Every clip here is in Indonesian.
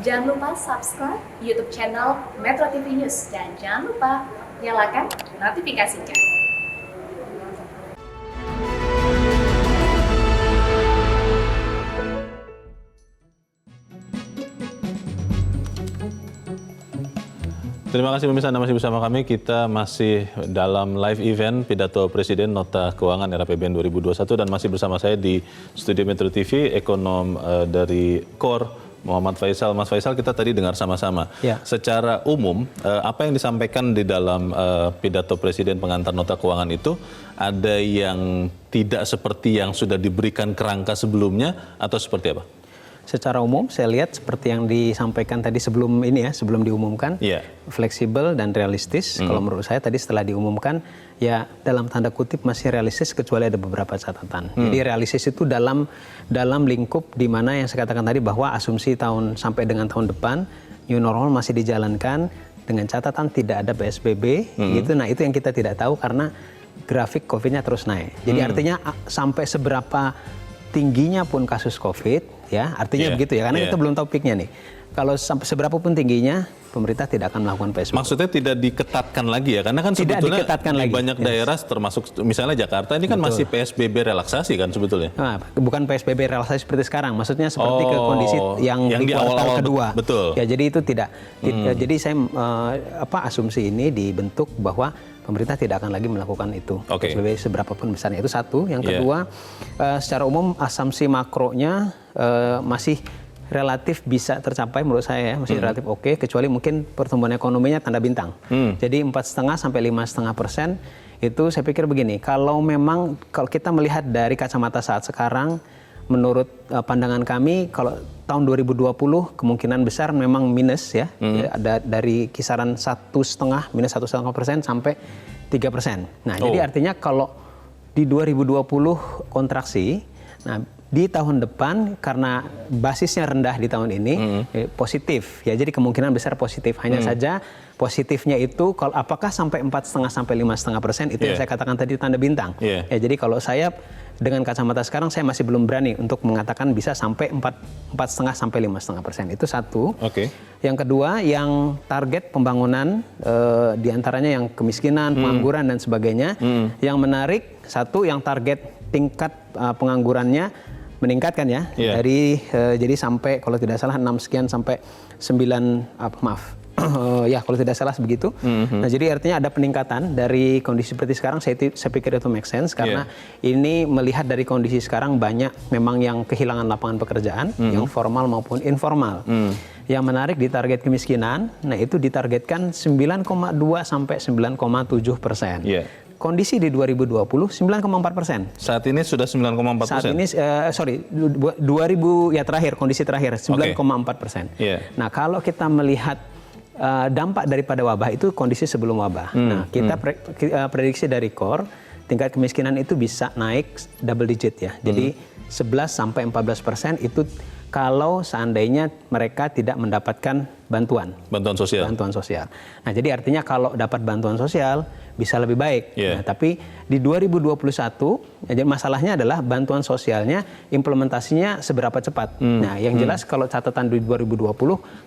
Jangan lupa subscribe YouTube channel Metro TV News dan jangan lupa nyalakan notifikasinya. Terima kasih pemirsa, Anda masih bersama kami. Kita masih dalam live event Pidato Presiden Nota Keuangan RAPBN 2021 dan masih bersama saya di studio Metro TV, ekonom dari KOR, Muhammad Faisal. Mas Faisal, kita tadi dengar sama-sama. Ya. Secara umum, apa yang disampaikan di dalam Pidato Presiden pengantar Nota Keuangan itu, ada yang tidak seperti yang sudah diberikan kerangka sebelumnya atau seperti apa? Secara umum saya lihat seperti yang disampaikan tadi sebelum ini ya, sebelum diumumkan, fleksibel dan realistis. Kalau menurut saya tadi setelah diumumkan ya dalam tanda kutip masih realistis kecuali ada beberapa catatan. Jadi realistis itu dalam lingkup di mana yang saya katakan tadi bahwa asumsi sampai dengan tahun depan new normal masih dijalankan dengan catatan tidak ada PSBB gitu. Nah, itu yang kita tidak tahu karena grafik Covid-nya terus naik. Jadi artinya sampai seberapa tingginya pun kasus COVID, ya artinya begitu ya, karena kita belum tahu peaknya nih. Kalau sampai seberapa pun tingginya, pemerintah tidak akan melakukan PSBB. Maksudnya tidak diketatkan lagi ya, karena kan tidak sebetulnya di lagi. Banyak daerah termasuk misalnya Jakarta ini kan masih PSBB relaksasi kan sebetulnya. Nah, bukan PSBB relaksasi seperti sekarang, maksudnya seperti ke kondisi yang di kuartal kedua. Betul. Ya jadi itu tidak. Jadi saya asumsi ini dibentuk bahwa pemerintah tidak akan lagi melakukan itu. PSBB seberapapun besarnya, itu satu. Yang kedua, secara umum asumsi makronya masih relatif bisa tercapai menurut saya ya, masih relatif oke, kecuali mungkin pertumbuhan ekonominya tanda bintang. Jadi 4,5 sampai 5,5% itu saya pikir begini, kalau kita melihat dari kacamata saat sekarang, menurut pandangan kami kalau tahun 2020 kemungkinan besar memang minus ya, ada dari kisaran 1,5 minus 1,5% sampai 3%. Nah, jadi artinya kalau di 2020 kontraksi, nah di tahun depan karena basisnya rendah di tahun ini positif ya, jadi kemungkinan besar positif. Hanya saja positifnya itu kalau apakah sampai 4,5 sampai 5,5% itu yang saya katakan tadi tanda bintang. Ya, jadi kalau saya dengan kacamata sekarang saya masih belum berani untuk mengatakan bisa sampai 4,5 sampai 5,5%. Itu satu. Yang kedua, yang target pembangunan diantaranya yang kemiskinan, pengangguran dan sebagainya. Yang menarik satu, yang target tingkat penganggurannya meningkatkan ya, dari jadi sampai kalau tidak salah 6 sekian sampai 9 ya kalau tidak salah begitu. Nah, jadi artinya ada peningkatan dari kondisi seperti sekarang. Saya pikir itu make sense karena ini melihat dari kondisi sekarang banyak memang yang kehilangan lapangan pekerjaan, yang formal maupun informal. Yang menarik di target kemiskinan, nah itu ditargetkan 9,2 sampai 9,7%. Kondisi di 2020 9,4%. Saat ini sudah 9,4%. Saat ini 2000 ya terakhir, kondisi terakhir 9,4%. Nah, kalau kita melihat dampak daripada wabah itu kondisi sebelum wabah. Nah, kita prediksi dari KOR tingkat kemiskinan itu bisa naik double digit ya. Jadi 11 sampai 14% itu kalau seandainya mereka tidak mendapatkan bantuan sosial. Nah, jadi artinya kalau dapat bantuan sosial bisa lebih baik. Nah, tapi di 2021 jadi masalahnya adalah bantuan sosialnya implementasinya seberapa cepat. Nah, yang jelas kalau catatan di 2020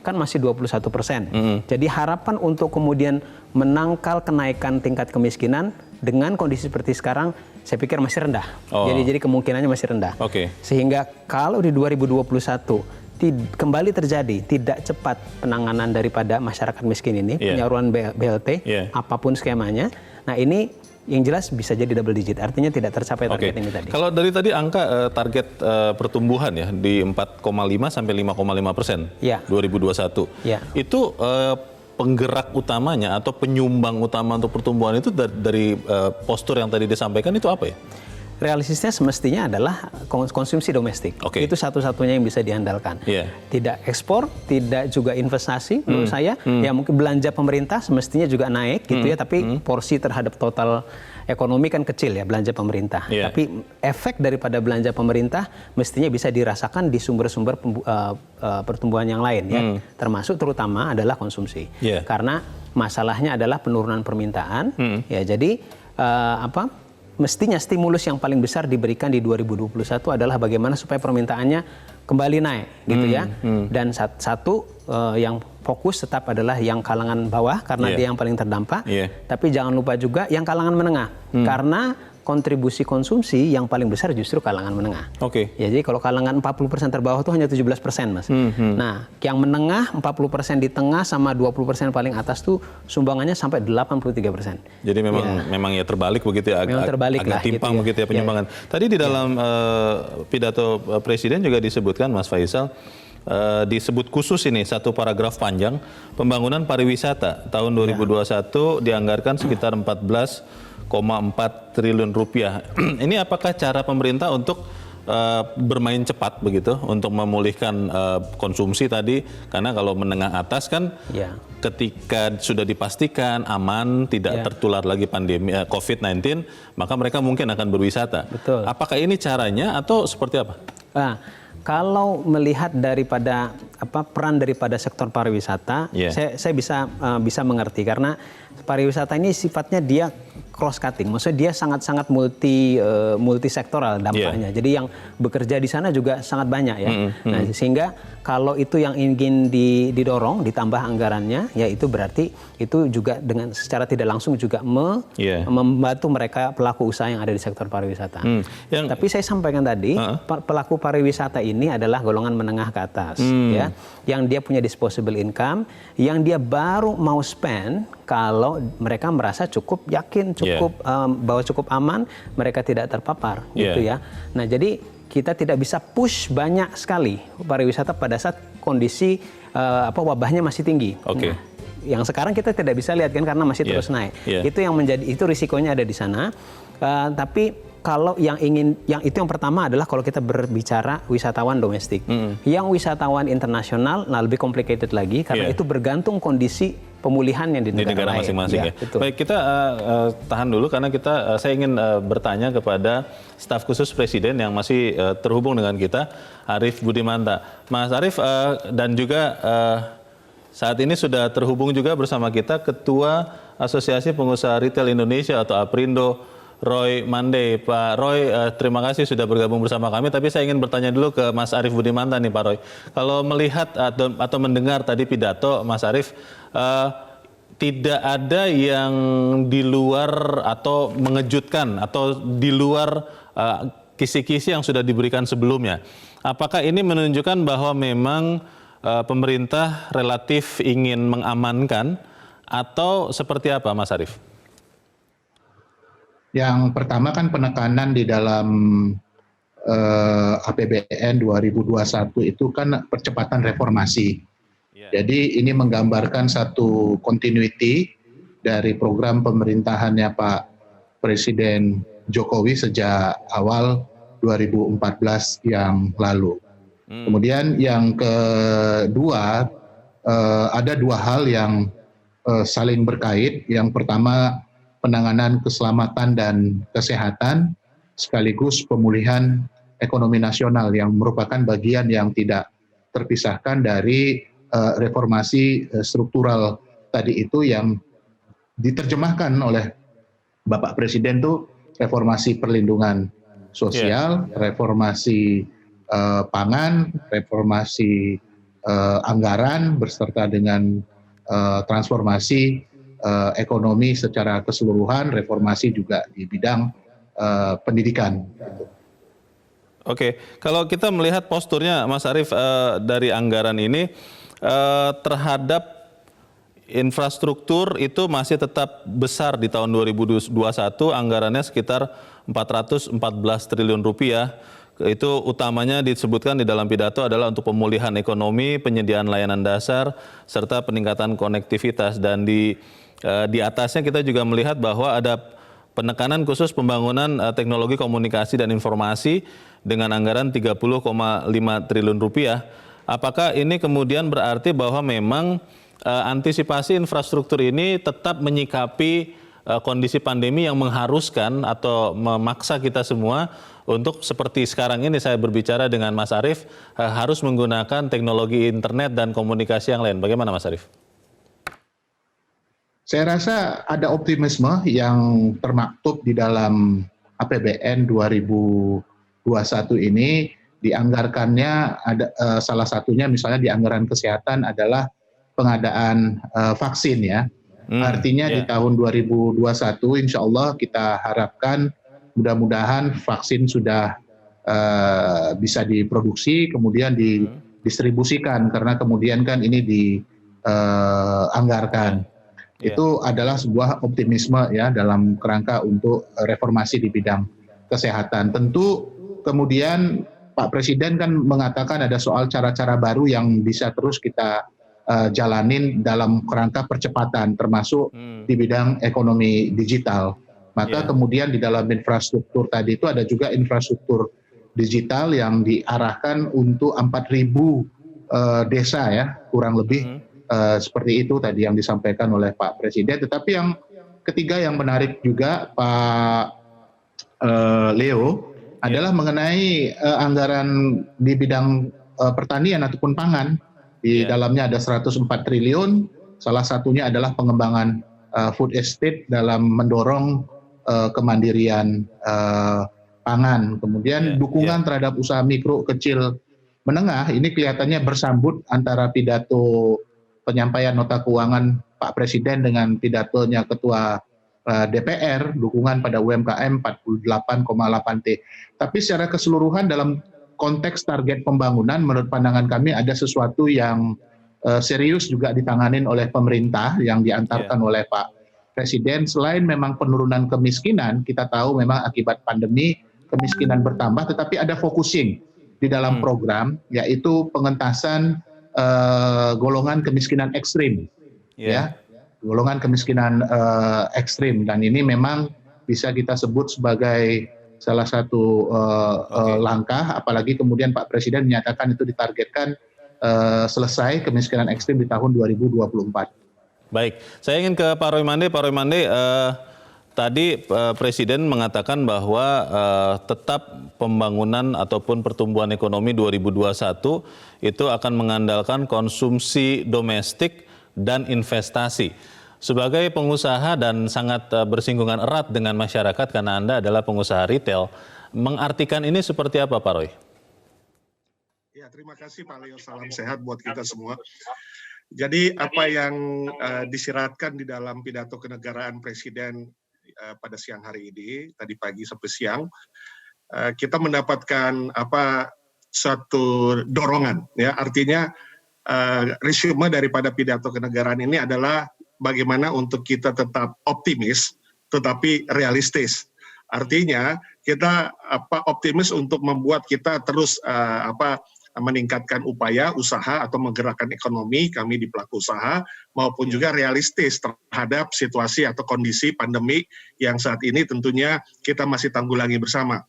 kan masih 21%. Jadi harapan untuk kemudian menangkal kenaikan tingkat kemiskinan dengan kondisi seperti sekarang saya pikir masih rendah. Jadi kemungkinannya masih rendah. Sehingga kalau di 2021 kembali terjadi tidak cepat penanganan daripada masyarakat miskin ini, penyaluran BLT, apapun skemanya. Nah, ini yang jelas bisa jadi double digit, artinya tidak tercapai target ini tadi. Kalau dari tadi angka target pertumbuhan ya di 4,5 sampai 5,5% 2021, itu penggerak utamanya atau penyumbang utama untuk pertumbuhan itu dari postur yang tadi disampaikan itu apa ya? Realistisnya semestinya adalah konsumsi domestik. Itu satu-satunya yang bisa diandalkan. Tidak ekspor, tidak juga investasi menurut saya. Ya mungkin belanja pemerintah semestinya juga naik gitu ya, tapi porsi terhadap total ekonomi kan kecil ya belanja pemerintah. Tapi efek daripada belanja pemerintah mestinya bisa dirasakan di sumber-sumber pertumbuhan yang lain ya. Termasuk terutama adalah konsumsi. Karena masalahnya adalah penurunan permintaan. Ya jadi mestinya stimulus yang paling besar diberikan di 2021 adalah bagaimana supaya permintaannya kembali naik gitu ya. Dan satu yang fokus tetap adalah yang kalangan bawah karena dia yang paling terdampak. Tapi jangan lupa juga yang kalangan menengah karena kontribusi konsumsi yang paling besar justru kalangan menengah. Ya, jadi kalau kalangan 40% terbawah itu hanya 17%, Mas. Nah, yang menengah 40% di tengah sama 20% paling atas tuh sumbangannya sampai 83%. Jadi memang ya terbalik begitu ya, agak timpang gitu, begitu ya penyumbangan. Tadi di dalam pidato Presiden juga disebutkan, Mas Faisal, disebut khusus ini satu paragraf panjang, pembangunan pariwisata tahun 2021 dianggarkan sekitar 14,4 triliun rupiah. Ini apakah cara pemerintah untuk bermain cepat begitu untuk memulihkan konsumsi tadi, karena kalau menengah atas kan ketika sudah dipastikan aman tidak tertular lagi pandemi COVID-19 maka mereka mungkin akan berwisata. Apakah ini caranya atau seperti apa? Kalau melihat daripada peran daripada sektor pariwisata, saya bisa mengerti karena pariwisata ini sifatnya dia cross cutting, maksudnya dia sangat-sangat multisektoral dampaknya. Jadi yang bekerja di sana juga sangat banyak ya. Nah, sehingga kalau itu yang ingin didorong, ditambah anggarannya, ya itu berarti itu juga dengan secara tidak langsung juga membantu mereka pelaku usaha yang ada di sektor pariwisata. Tapi saya sampaikan tadi, pelaku pariwisata ini adalah golongan menengah ke atas, ya, yang dia punya disposable income, yang dia baru mau spend kalau mereka merasa cukup yakin, bahwa cukup aman, mereka tidak terpapar, gitu ya. Nah, jadi kita tidak bisa push banyak sekali pariwisata pada saat kondisi wabahnya masih tinggi. Nah, yang sekarang kita tidak bisa lihat kan karena masih terus naik. Itu yang menjadi risikonya ada di sana. Tapi kalau yang itu yang pertama adalah kalau kita berbicara wisatawan domestik. Yang wisatawan internasional lebih complicated lagi karena itu bergantung kondisi pemulihan yang di negara masing-masing. Baik, kita tahan dulu karena saya ingin bertanya kepada staf khusus Presiden yang masih terhubung dengan kita, Arief Budimanta. Mas Arief, dan juga saat ini sudah terhubung juga bersama kita Ketua Asosiasi Pengusaha Retail Indonesia atau APRindo, Roy Mandey. Pak Roy, terima kasih sudah bergabung bersama kami, tapi saya ingin bertanya dulu ke Mas Arief Budimanta nih Pak Roy. Kalau melihat atau mendengar tadi pidato Mas Arief, tidak ada yang di luar atau mengejutkan atau di luar kisi-kisi yang sudah diberikan sebelumnya. Apakah ini menunjukkan bahwa memang pemerintah relatif ingin mengamankan atau seperti apa Mas Arief? Yang pertama kan penekanan di dalam APBN 2021 itu kan percepatan reformasi. Jadi ini menggambarkan satu continuity dari program pemerintahannya Pak Presiden Jokowi sejak awal 2014 yang lalu. Kemudian yang kedua, ada dua hal yang saling berkait. Yang pertama, penanganan keselamatan dan kesehatan sekaligus pemulihan ekonomi nasional yang merupakan bagian yang tidak terpisahkan dari reformasi struktural tadi itu yang diterjemahkan oleh Bapak Presiden tuh reformasi perlindungan sosial, reformasi pangan, reformasi anggaran beserta dengan transformasi ekonomi secara keseluruhan, reformasi juga di bidang pendidikan. Oke, kalau kita melihat posturnya Mas Arief dari anggaran ini terhadap infrastruktur itu masih tetap besar di tahun 2021, anggarannya sekitar 414 triliun rupiah. Itu utamanya disebutkan di dalam pidato adalah untuk pemulihan ekonomi, penyediaan layanan dasar, serta peningkatan konektivitas. Dan di atasnya kita juga melihat bahwa ada penekanan khusus pembangunan teknologi komunikasi dan informasi dengan anggaran 30,5 triliun rupiah. Apakah ini kemudian berarti bahwa memang antisipasi infrastruktur ini tetap menyikapi kondisi pandemi yang mengharuskan atau memaksa kita semua untuk seperti sekarang ini saya berbicara dengan Mas Arief harus menggunakan teknologi internet dan komunikasi yang lain. Bagaimana Mas Arief? Saya rasa ada optimisme yang termaktub di dalam APBN 2021 ini dianggarkannya ada salah satunya misalnya di anggaran kesehatan adalah pengadaan vaksin ya. Artinya di tahun 2021 insya Allah kita harapkan mudah-mudahan vaksin sudah bisa diproduksi kemudian didistribusikan karena kemudian kan ini dianggarkan. Itu adalah sebuah optimisme ya dalam kerangka untuk reformasi di bidang kesehatan. Tentu kemudian Pak Presiden kan mengatakan ada soal cara-cara baru yang bisa terus kita jalanin dalam kerangka percepatan termasuk di bidang ekonomi digital. Maka kemudian di dalam infrastruktur tadi itu ada juga infrastruktur digital yang diarahkan untuk 4.000 desa ya kurang lebih. Seperti itu tadi yang disampaikan oleh Pak Presiden. Tetapi yang ketiga yang menarik juga Pak Leo adalah mengenai anggaran di bidang pertanian ataupun pangan. Di dalamnya ada 104 triliun, salah satunya adalah pengembangan food estate dalam mendorong kemandirian pangan. Kemudian dukungan terhadap usaha mikro, kecil, menengah, ini kelihatannya bersambut antara pidato penyampaian nota keuangan Pak Presiden dengan pidatonya Ketua DPR, dukungan pada UMKM 48,8T. Tapi secara keseluruhan dalam konteks target pembangunan, menurut pandangan kami ada sesuatu yang serius juga ditanganin oleh pemerintah yang diantarkan oleh Pak Presiden. Selain memang penurunan kemiskinan, kita tahu memang akibat pandemi kemiskinan bertambah, tetapi ada focusing di dalam program, yaitu pengentasan golongan kemiskinan ekstrim, ya, golongan kemiskinan ekstrim, dan ini memang bisa kita sebut sebagai salah satu langkah, apalagi kemudian Pak Presiden menyatakan itu ditargetkan selesai kemiskinan ekstrim di tahun 2024. Baik, saya ingin ke Pak Roy Mande. Pak Roy Mande, tadi Presiden mengatakan bahwa tetap pembangunan ataupun pertumbuhan ekonomi 2021 itu akan mengandalkan konsumsi domestik dan investasi. Sebagai pengusaha dan sangat bersinggungan erat dengan masyarakat karena Anda adalah pengusaha retail, mengartikan ini seperti apa Pak Roy? Ya, terima kasih Pak Leo, salam sehat buat kita semua. Jadi apa yang disiratkan di dalam pidato kenegaraan Presiden pada siang hari ini, tadi pagi sampai siang, kita mendapatkan suatu dorongan, ya, artinya resume daripada pidato kenegaraan ini adalah bagaimana untuk kita tetap optimis, tetapi realistis. Artinya kita optimis untuk membuat kita terus meningkatkan upaya usaha atau menggerakkan ekonomi kami di pelaku usaha, maupun juga realistis terhadap situasi atau kondisi pandemi yang saat ini tentunya kita masih tanggulangi bersama.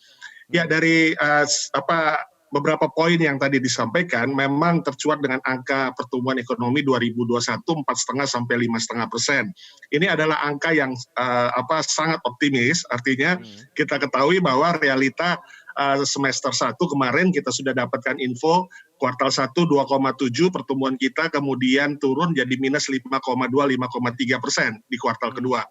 Ya, dari beberapa poin yang tadi disampaikan memang tercuat dengan angka pertumbuhan ekonomi 2021 4,5 sampai 5,5%. Ini adalah angka yang sangat optimis, artinya kita ketahui bahwa realita semester 1 kemarin kita sudah dapatkan info kuartal 1 2,7 pertumbuhan kita kemudian turun jadi minus 5,2-5,3% di kuartal kedua.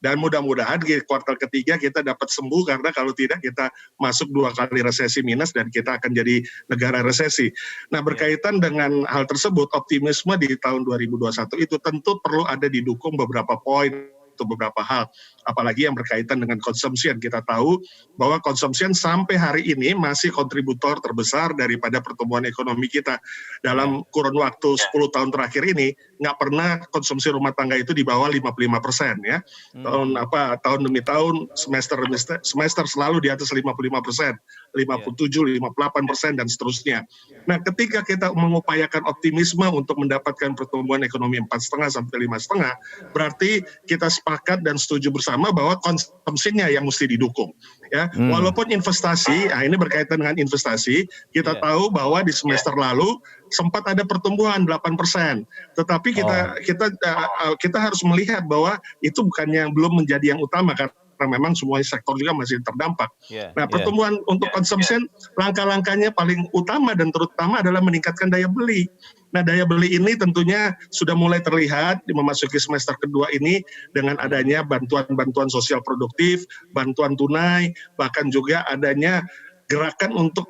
Dan mudah-mudahan di kuartal ketiga kita dapat sembuh, karena kalau tidak kita masuk 2 kali resesi minus dan kita akan jadi negara resesi. Nah, berkaitan dengan hal tersebut, optimisme di tahun 2021 itu tentu perlu ada didukung beberapa poin atau beberapa hal, apalagi yang berkaitan dengan consumption. Kita tahu bahwa consumption sampai hari ini masih kontributor terbesar daripada pertumbuhan ekonomi kita. Dalam kurun waktu 10 tahun terakhir ini, nggak pernah konsumsi rumah tangga itu di bawah 55%, ya. Tahun demi tahun, semester selalu di atas 55%, 57, 58% dan seterusnya. Nah, ketika kita mengupayakan optimisme untuk mendapatkan pertumbuhan ekonomi 4,5 sampai 5,5, berarti kita sepakat dan setuju bersama bahwa konsumsinya yang mesti didukung, ya. Walaupun investasi, nah ini berkaitan dengan investasi, kita tahu bahwa di semester lalu sempat ada pertumbuhan 8%, tetapi kita harus melihat bahwa itu bukannya belum menjadi yang utama, karena memang semua sektor juga masih terdampak. Nah, pertumbuhan untuk consumption, langkah-langkahnya paling utama dan terutama adalah meningkatkan daya beli. Nah, daya beli ini tentunya sudah mulai terlihat di memasuki semester kedua ini dengan adanya bantuan-bantuan sosial produktif, bantuan tunai, bahkan juga adanya gerakan untuk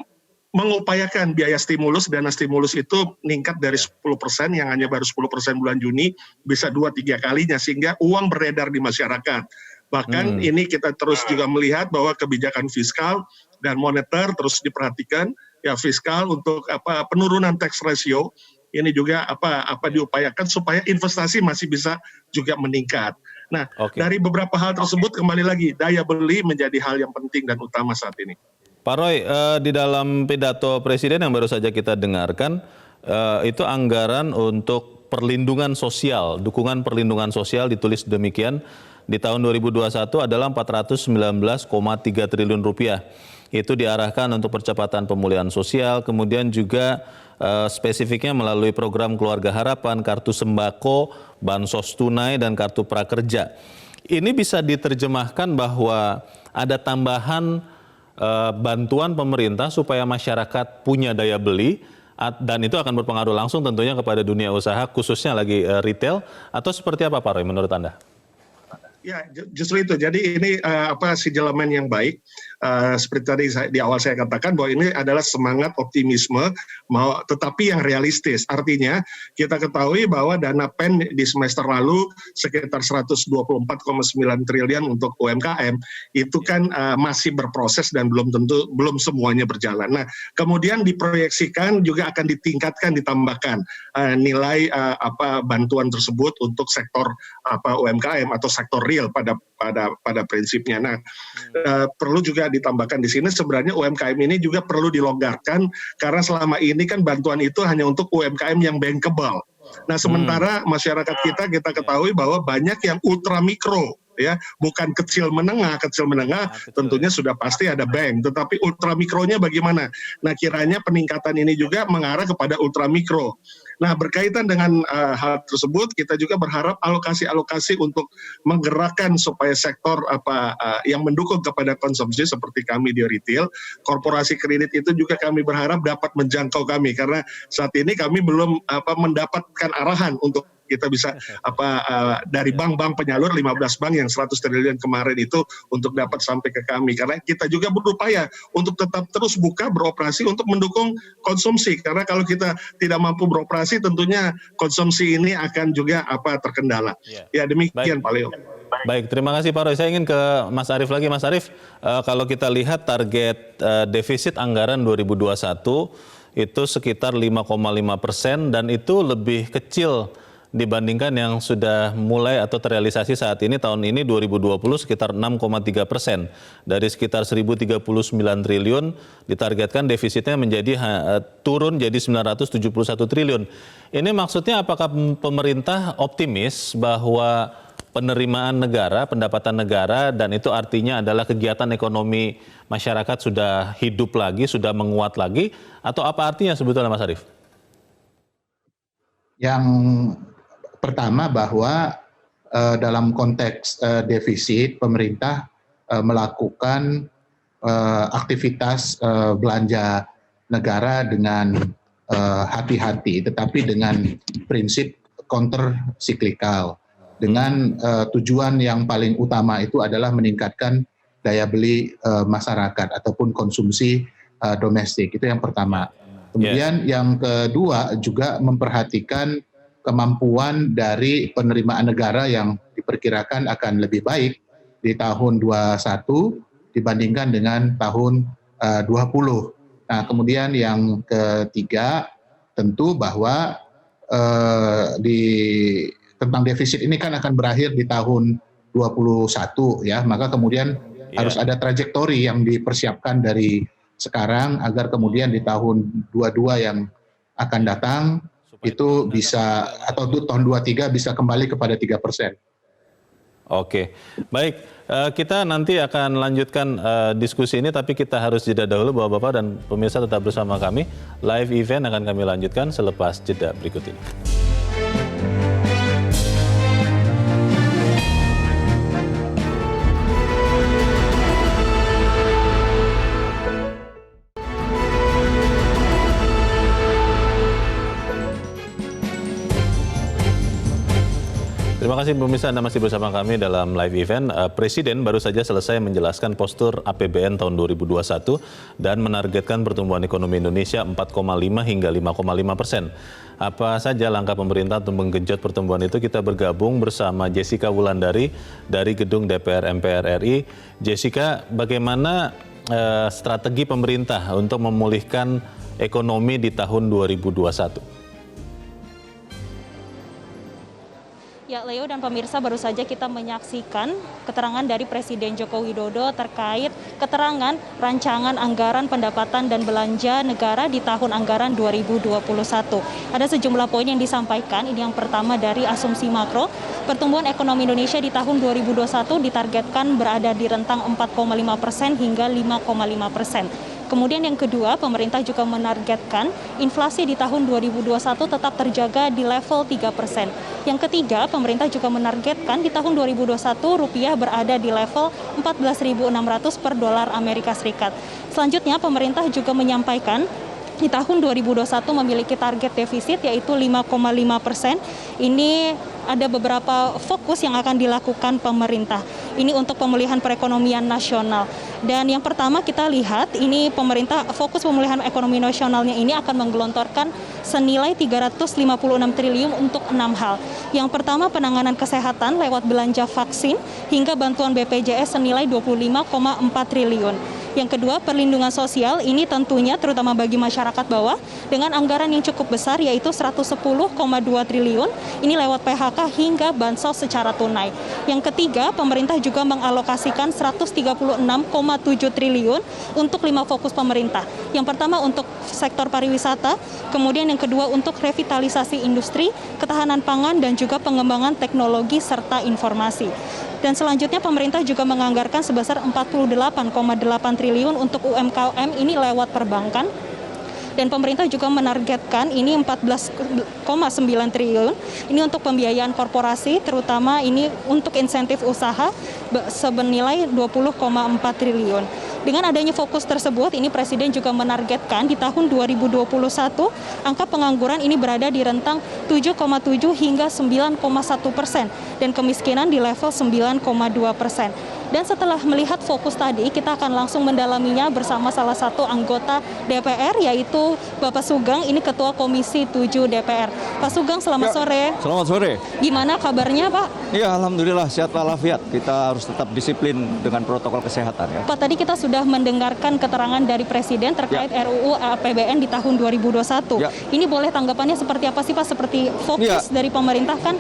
mengupayakan biaya stimulus, dana stimulus itu meningkat dari 10% yang hanya baru 10% bulan Juni bisa 2-3 kalinya, sehingga uang beredar di masyarakat. Bahkan ini kita terus juga melihat bahwa kebijakan fiskal dan moneter terus diperhatikan, ya fiskal untuk penurunan tax ratio ini juga diupayakan supaya investasi masih bisa juga meningkat. Nah, dari beberapa hal tersebut kembali lagi daya beli menjadi hal yang penting dan utama saat ini. Pak Roy, di dalam pidato Presiden yang baru saja kita dengarkan, itu anggaran untuk perlindungan sosial, dukungan perlindungan sosial ditulis demikian, di tahun 2021 adalah 419,3 triliun rupiah. Itu diarahkan untuk percepatan pemulihan sosial, kemudian juga spesifiknya melalui program Keluarga Harapan, Kartu Sembako, Bansos Tunai, dan Kartu Prakerja. Ini bisa diterjemahkan bahwa ada tambahan bantuan pemerintah supaya masyarakat punya daya beli, dan itu akan berpengaruh langsung tentunya kepada dunia usaha, khususnya lagi retail, atau seperti apa Pak Roy menurut Anda? Ya, justru itu. Jadi ini sinyalemen yang baik. Seperti tadi di awal saya katakan bahwa ini adalah semangat optimisme, tetapi yang realistis. Artinya kita ketahui bahwa dana PEN di semester lalu sekitar 124,9 triliun untuk UMKM itu kan masih berproses dan belum semuanya berjalan. Nah, kemudian diproyeksikan juga akan ditingkatkan, ditambahkan nilai bantuan tersebut untuk sektor UMKM atau sektor real pada prinsipnya. Nah, perlu juga ditambahkan di sini sebenarnya UMKM ini juga perlu dilonggarkan karena selama ini kan bantuan itu hanya untuk UMKM yang bankable. Nah, sementara masyarakat kita ketahui bahwa banyak yang ultra mikro, ya, bukan kecil menengah tentunya sudah pasti ada bank, tetapi ultra mikronya bagaimana? Nah, kiranya peningkatan ini juga mengarah kepada ultra mikro. Nah, berkaitan dengan hal tersebut, kita juga berharap alokasi-alokasi untuk menggerakkan supaya sektor yang mendukung kepada konsumsi seperti kami di retail, korporasi kredit itu juga kami berharap dapat menjangkau kami karena saat ini kami belum mendapatkan arahan untuk kita bisa dari bank-bank penyalur 15 bank yang 100 triliun kemarin itu untuk dapat sampai ke kami karena kita juga berupaya untuk tetap terus buka beroperasi untuk mendukung konsumsi karena kalau kita tidak mampu beroperasi tentunya konsumsi ini akan juga terkendala. Ya demikian Pak Leo. Baik, terima kasih Pak Roy. Saya ingin ke Mas Arief lagi. Mas Arief, kalau kita lihat target defisit anggaran 2021 itu sekitar 5,5% dan itu lebih kecil dibandingkan yang sudah mulai atau terrealisasi saat ini tahun ini 2020 sekitar 6,3%. Dari sekitar 1.039 triliun ditargetkan defisitnya menjadi turun jadi 971 triliun. Ini maksudnya apakah pemerintah optimis bahwa penerimaan negara, pendapatan negara dan itu artinya adalah kegiatan ekonomi masyarakat sudah hidup lagi, sudah menguat lagi atau apa artinya sebetulnya Mas Arief? Yang pertama bahwa dalam konteks defisit pemerintah melakukan aktivitas belanja negara dengan hati-hati, tetapi dengan prinsip counter cyclical, dengan tujuan yang paling utama itu adalah meningkatkan daya beli masyarakat ataupun konsumsi domestik. Itu yang pertama. Kemudian yang kedua juga memperhatikan kemampuan dari penerimaan negara yang diperkirakan akan lebih baik di tahun 21 dibandingkan dengan tahun 20. Nah, kemudian yang ketiga tentu bahwa tentang defisit ini kan akan berakhir di tahun 21 ya, maka kemudian harus ada trajektori yang dipersiapkan dari sekarang agar kemudian di tahun 22 yang akan datang itu bisa atau tahun 23 bisa kembali kepada 3%. Oke, baik. Kita nanti akan lanjutkan diskusi ini, tapi kita harus jeda dahulu Bapak-Bapak dan pemirsa tetap bersama kami. Live event akan kami lanjutkan selepas jeda berikut ini. Terima kasih pemirsa, Anda masih bersama kami dalam live event. Presiden baru saja selesai menjelaskan postur APBN tahun 2021 dan menargetkan pertumbuhan ekonomi Indonesia 4,5 hingga 5,5%. Apa saja langkah pemerintah untuk menggenjot pertumbuhan itu? Kita bergabung bersama Jessica Wulandari dari Gedung DPR MPR RI. Jessica, bagaimana strategi pemerintah untuk memulihkan ekonomi di tahun 2021? Ya, Leo dan pemirsa, baru saja kita menyaksikan keterangan dari Presiden Joko Widodo terkait keterangan rancangan anggaran pendapatan dan belanja negara di tahun anggaran 2021. Ada sejumlah poin yang disampaikan. Ini yang pertama dari asumsi makro. Pertumbuhan ekonomi Indonesia di tahun 2021 ditargetkan berada di rentang 4,5% hingga 5,5%. Kemudian yang kedua, pemerintah juga menargetkan inflasi di tahun 2021 tetap terjaga di level 3%. Yang ketiga, pemerintah juga menargetkan di tahun 2021 rupiah berada di level 14.600 per dolar Amerika Serikat. Selanjutnya, pemerintah juga menyampaikan di tahun 2021 memiliki target defisit yaitu 5,5%. Ini ada beberapa fokus yang akan dilakukan pemerintah. Ini untuk pemulihan perekonomian nasional. Dan yang pertama kita lihat ini pemerintah fokus pemulihan ekonomi nasionalnya ini akan menggelontorkan senilai 356 triliun untuk 6 hal. Yang pertama penanganan kesehatan lewat belanja vaksin hingga bantuan BPJS senilai 25,4 triliun. Yang kedua, perlindungan sosial ini tentunya terutama bagi masyarakat bawah dengan anggaran yang cukup besar yaitu 110,2 triliun. Ini lewat PHK hingga bansos secara tunai. Yang ketiga, pemerintah juga mengalokasikan 136,7 triliun untuk 5 fokus pemerintah. Yang pertama untuk sektor pariwisata, kemudian yang kedua untuk revitalisasi industri, ketahanan pangan dan juga pengembangan teknologi serta informasi. Dan selanjutnya pemerintah juga menganggarkan sebesar 48,8 triliun untuk UMKM ini lewat perbankan. Dan pemerintah juga menargetkan ini 14,9 triliun ini untuk pembiayaan korporasi, terutama ini untuk insentif usaha senilai 20,4 triliun. Dengan adanya fokus tersebut, ini Presiden juga menargetkan di tahun 2021 angka pengangguran ini berada di rentang 7,7 hingga 9,1% dan kemiskinan di level 9,2%. Dan setelah melihat fokus tadi, kita akan langsung mendalaminya bersama salah satu anggota DPR, yaitu Bapak Sugeng, ini Ketua Komisi 7 DPR. Pak Sugeng, selamat sore. Selamat sore. Gimana kabarnya, Pak? Iya, alhamdulillah sehat walafiat. Kita harus tetap disiplin dengan protokol kesehatan ya. Pak, tadi kita sudah mendengarkan keterangan dari Presiden terkait RUU APBN di tahun 2021. Ya. Ini boleh tanggapannya seperti apa sih, Pak? Seperti fokus dari pemerintah kan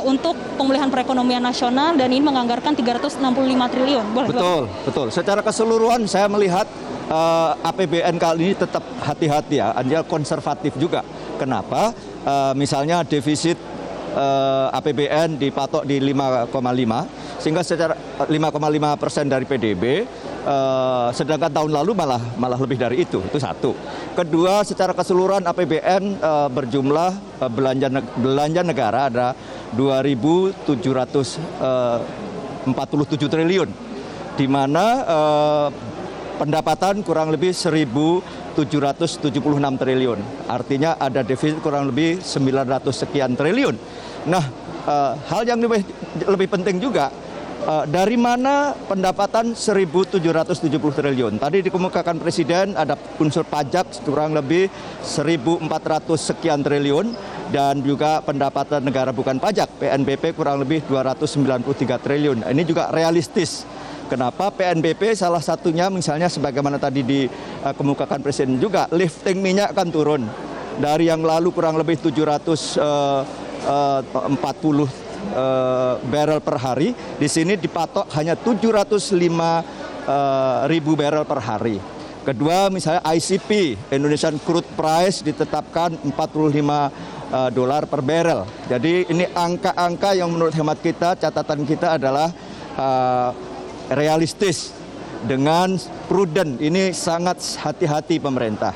untuk pemulihan perekonomian nasional dan ini menganggarkan 365 triliun. Boleh, betul. Secara keseluruhan saya melihat APBN kali ini tetap hati-hati ya, anjal konservatif juga. Kenapa? Misalnya defisit APBN dipatok di 5,5 sehingga secara 5,5% dari PDB, sedangkan tahun lalu malah lebih dari itu satu. Kedua, secara keseluruhan APBN berjumlah belanja negara ada 2.747 triliun, di mana pendapatan kurang lebih 1.776 triliun. Artinya ada defisit kurang lebih 900 sekian triliun. Nah, hal yang lebih penting juga, dari mana pendapatan 1.770 triliun? Tadi dikemukakan Presiden ada unsur pajak kurang lebih 1.400 sekian triliun dan juga pendapatan negara bukan pajak PNBP kurang lebih 293 triliun. Ini juga realistis. Kenapa? PNBP salah satunya misalnya sebagaimana tadi dikemukakan Presiden juga, lifting minyak akan turun dari yang lalu kurang lebih 740 barrel per hari, di sini dipatok hanya 705.000 barrel per hari. Kedua, misalnya ICP, Indonesian Crude Price ditetapkan $45 per barrel. Jadi ini angka-angka yang menurut hemat kita, catatan kita adalah realistis dengan prudent. Ini sangat hati-hati pemerintah.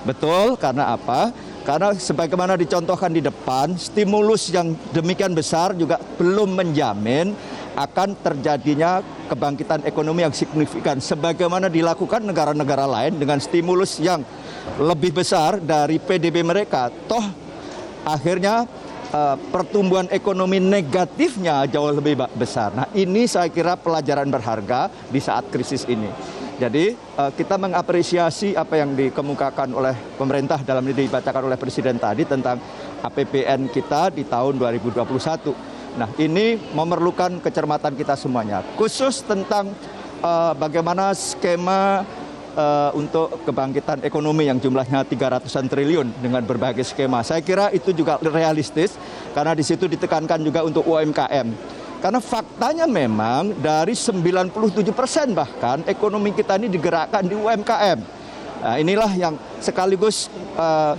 Betul, karena apa? Karena sebagaimana dicontohkan di depan, stimulus yang demikian besar juga belum menjamin akan terjadinya kebangkitan ekonomi yang signifikan. Sebagaimana dilakukan negara-negara lain dengan stimulus yang lebih besar dari PDB mereka. Toh akhirnya pertumbuhan ekonomi negatifnya jauh lebih besar. Nah, ini saya kira pelajaran berharga di saat krisis ini. Jadi kita mengapresiasi apa yang dikemukakan oleh pemerintah dalam ini dibacakan oleh Presiden tadi tentang APBN kita di tahun 2021. Nah, ini memerlukan kecermatan kita semuanya, khusus tentang bagaimana skema untuk kebangkitan ekonomi yang jumlahnya 300-an triliun dengan berbagai skema. Saya kira itu juga realistis karena di situ ditekankan juga untuk UMKM. Karena faktanya memang dari 97% bahkan ekonomi kita ini digerakkan di UMKM. Nah, inilah yang sekaligus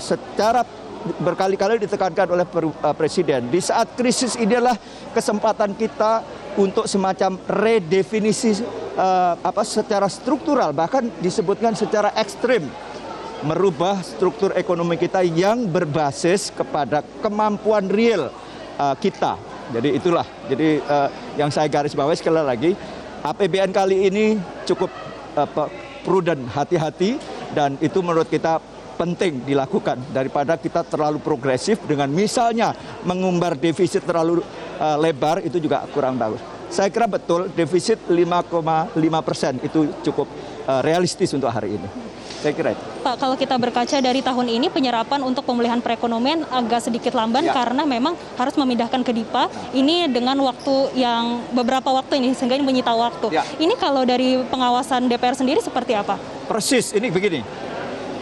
secara berkali-kali ditekankan oleh Presiden. Di saat krisis ini adalah kesempatan kita untuk semacam redefinisi secara struktural, bahkan disebutkan secara ekstrim, merubah struktur ekonomi kita yang berbasis kepada kemampuan real kita. Jadi itulah, jadi yang saya garis bawahi sekali lagi, APBN kali ini cukup prudent, hati-hati, dan itu menurut kita penting dilakukan daripada kita terlalu progresif dengan misalnya mengumbar defisit terlalu lebar, itu juga kurang bagus. Saya kira betul defisit 5,5% itu cukup realistis untuk hari ini. Saya kira itu. Pak, kalau kita berkaca dari tahun ini penyerapan untuk pemulihan perekonomian agak sedikit lamban karena memang harus memindahkan ke DIPA. Ini dengan waktu yang beberapa waktu ini sehingga ini menyita waktu. Ini kalau dari pengawasan DPR sendiri seperti apa? Persis, ini begini.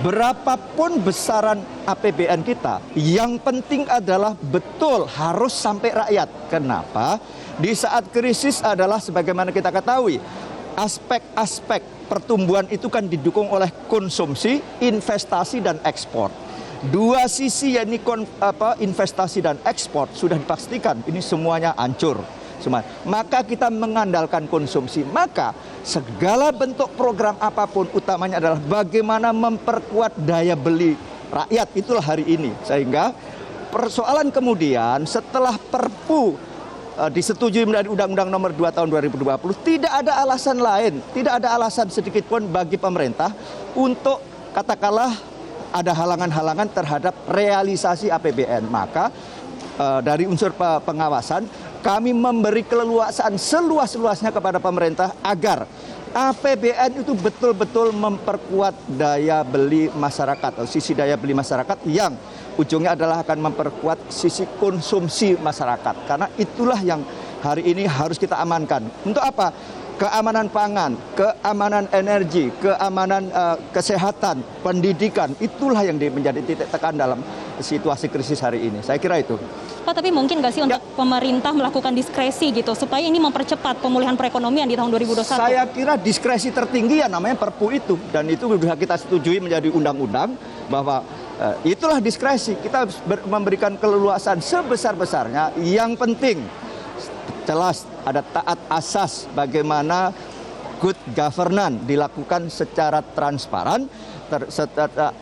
Berapapun besaran APBN kita, yang penting adalah betul harus sampai rakyat. Kenapa? Di saat krisis adalah sebagaimana kita ketahui, aspek-aspek pertumbuhan itu kan didukung oleh konsumsi, investasi, dan ekspor. Dua sisi yakni investasi dan ekspor sudah dipastikan ini semuanya hancur. Maka kita mengandalkan konsumsi. Maka segala bentuk program apapun utamanya adalah bagaimana memperkuat daya beli rakyat. Itulah hari ini. Sehingga persoalan kemudian setelah Perpu disetujui menjadi Undang-Undang Nomor 2 Tahun 2020, tidak ada alasan lain, tidak ada alasan sedikit pun bagi pemerintah untuk katakanlah ada halangan-halangan terhadap realisasi APBN. Maka dari unsur pengawasan kami memberi keleluasaan seluas-luasnya kepada pemerintah agar APBN itu betul-betul memperkuat daya beli masyarakat, atau sisi daya beli masyarakat yang ujungnya adalah akan memperkuat sisi konsumsi masyarakat. Karena itulah yang hari ini harus kita amankan. Untuk apa? Keamanan pangan, keamanan energi, keamanan kesehatan, pendidikan, itulah yang menjadi titik tekan dalam situasi krisis hari ini. Saya kira itu. Pak, tapi mungkin nggak sih untuk pemerintah melakukan diskresi gitu, supaya ini mempercepat pemulihan perekonomian di tahun 2021? Saya kira diskresi tertinggi ya namanya Perpu itu. Dan itu sudah kita setujui menjadi undang-undang bahwa itulah diskresi. Kita memberikan keleluasan sebesar-besarnya. Yang penting jelas ada taat asas bagaimana good governance dilakukan secara transparan,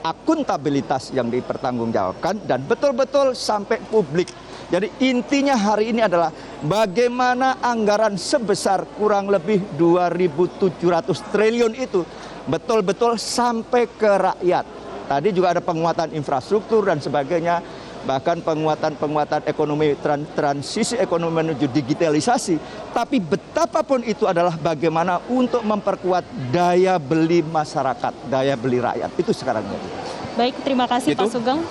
akuntabilitas yang dipertanggungjawabkan, dan betul-betul sampai publik. Jadi intinya hari ini adalah bagaimana anggaran sebesar kurang lebih 2.700 triliun itu betul-betul sampai ke rakyat. Tadi juga ada penguatan infrastruktur dan sebagainya, bahkan penguatan ekonomi, transisi ekonomi menuju digitalisasi. Tapi betapapun itu adalah bagaimana untuk memperkuat daya beli masyarakat, daya beli rakyat. Itu sekarang. Baik, terima kasih Pak Sugeng.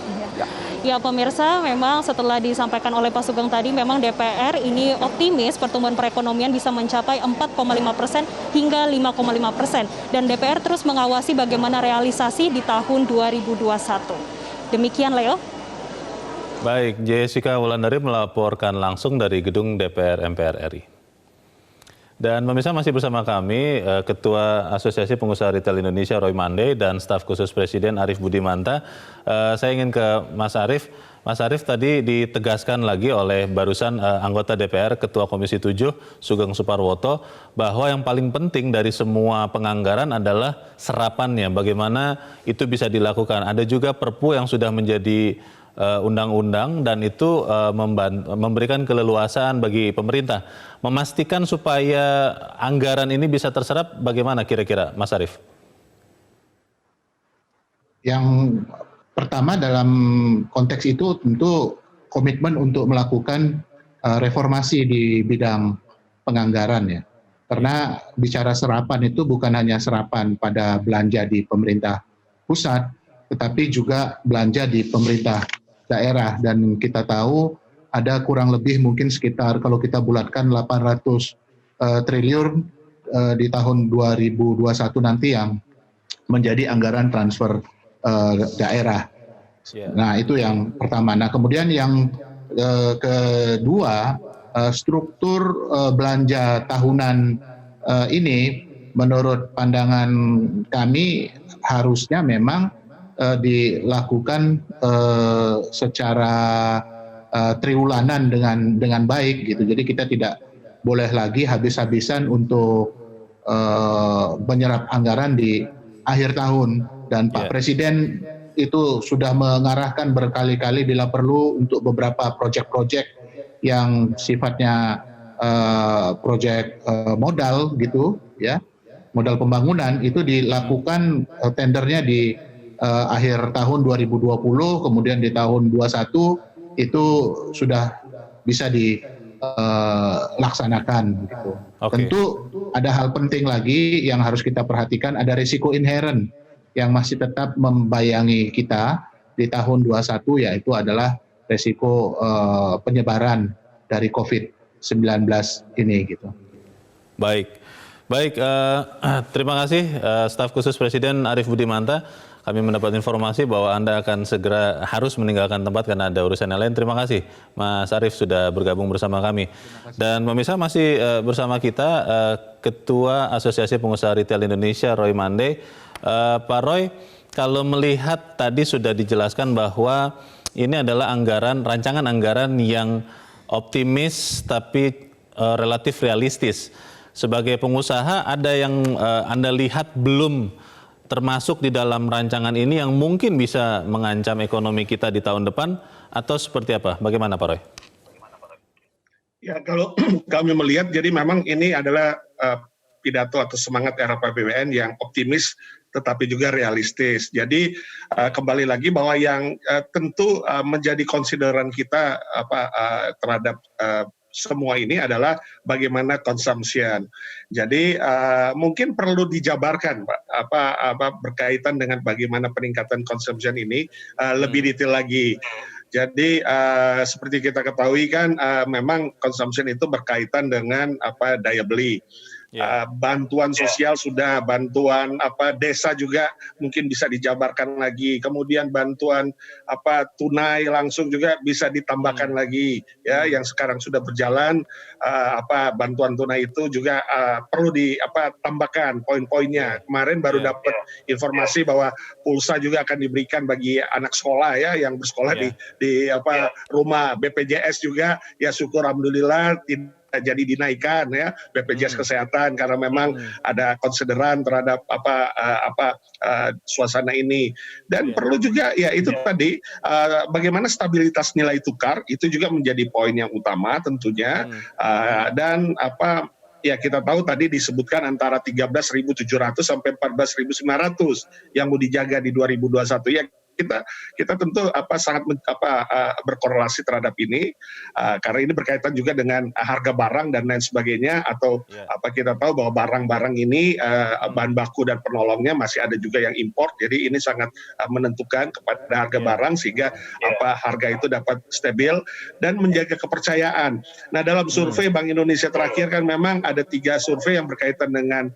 Ya pemirsa, memang setelah disampaikan oleh Pak Sugeng tadi, memang DPR ini optimis pertumbuhan perekonomian bisa mencapai 4,5% hingga 5,5%. Dan DPR terus mengawasi bagaimana realisasi di tahun 2021. Demikian Leo. Baik, Jessica Wulandari melaporkan langsung dari gedung DPR MPR RI. Dan pemirsa masih bersama kami Ketua Asosiasi Pengusaha Retail Indonesia Roy Mande dan staf khusus Presiden Arief Budimanta. Saya ingin ke Mas Arief. Mas Arief, tadi ditegaskan lagi oleh barusan anggota DPR Ketua Komisi 7 Sugeng Suparwoto bahwa yang paling penting dari semua penganggaran adalah serapannya. Bagaimana itu bisa dilakukan. Ada juga Perpu yang sudah menjadi undang-undang dan itu memberikan keleluasaan bagi pemerintah. Memastikan supaya anggaran ini bisa terserap bagaimana kira-kira Mas Arief? Yang pertama dalam konteks itu tentu komitmen untuk melakukan reformasi di bidang penganggaran ya. Karena bicara serapan itu bukan hanya serapan pada belanja di pemerintah pusat, tetapi juga belanja di pemerintah daerah. Dan kita tahu ada kurang lebih mungkin sekitar kalau kita bulatkan 800 triliun di tahun 2021 nanti yang menjadi anggaran transfer daerah. Nah itu yang pertama. Nah kemudian yang kedua, struktur belanja tahunan ini menurut pandangan kami harusnya memang dilakukan secara triwulanan dengan baik gitu. Jadi kita tidak boleh lagi habis-habisan untuk menyerap anggaran di akhir tahun. Dan Pak Presiden itu sudah mengarahkan berkali-kali bila perlu untuk beberapa proyek-proyek yang sifatnya proyek modal gitu ya, modal pembangunan itu dilakukan tendernya di akhir tahun 2020, kemudian di tahun 2021 itu sudah bisa dilaksanakan gitu. Tentu ada hal penting lagi yang harus kita perhatikan, ada risiko inherent yang masih tetap membayangi kita di tahun 2021, yaitu adalah risiko penyebaran dari COVID-19 ini gitu. Baik, terima kasih Staf Khusus Presiden Arief Budimanta. Kami mendapat informasi bahwa Anda akan segera harus meninggalkan tempat karena ada urusan yang lain. Terima kasih Mas Arief sudah bergabung bersama kami. Dan pemirsa masih bersama kita Ketua Asosiasi Pengusaha Retail Indonesia Roy Mande. Pak Roy, kalau melihat tadi sudah dijelaskan bahwa ini adalah rancangan anggaran yang optimis tapi relatif realistis. Sebagai pengusaha ada yang Anda lihat belum termasuk di dalam rancangan ini yang mungkin bisa mengancam ekonomi kita di tahun depan atau seperti apa? Bagaimana Pak Roy? Ya kalau kami melihat jadi memang ini adalah pidato atau semangat era APBN yang optimis tetapi juga realistis. Jadi kembali lagi bahwa yang tentu menjadi konsideran kita terhadap semua ini adalah bagaimana consumption. Jadi mungkin perlu dijabarkan Pak berkaitan dengan bagaimana peningkatan consumption ini lebih detail lagi. Jadi seperti kita ketahui kan memang consumption itu berkaitan dengan daya beli. Bantuan sosial sudah, bantuan desa juga mungkin bisa dijabarkan lagi, kemudian bantuan tunai langsung juga bisa ditambahkan lagi ya, yang sekarang sudah berjalan bantuan tunai itu juga perlu ditambahkan poin-poinnya. Kemarin baru dapat informasi bahwa pulsa juga akan diberikan bagi anak sekolah ya yang bersekolah di rumah. BPJS juga ya syukur alhamdulillah jadi dinaikkan ya BPJS Kesehatan karena memang ada konsideran terhadap suasana ini. Dan perlu juga ya itu tadi bagaimana stabilitas nilai tukar itu juga menjadi poin yang utama tentunya. Dan ya kita tahu tadi disebutkan antara 13.700 sampai 14.900 yang mau dijaga di 2021 ya. Kita tentu sangat berkorelasi terhadap ini karena ini berkaitan juga dengan harga barang dan lain sebagainya atau kita tahu bahwa barang-barang ini bahan baku dan penolongnya masih ada juga yang import, jadi ini sangat menentukan kepada harga barang sehingga harga itu dapat stabil dan menjaga kepercayaan. Nah dalam survei Bank Indonesia terakhir kan memang ada 3 survei yang berkaitan dengan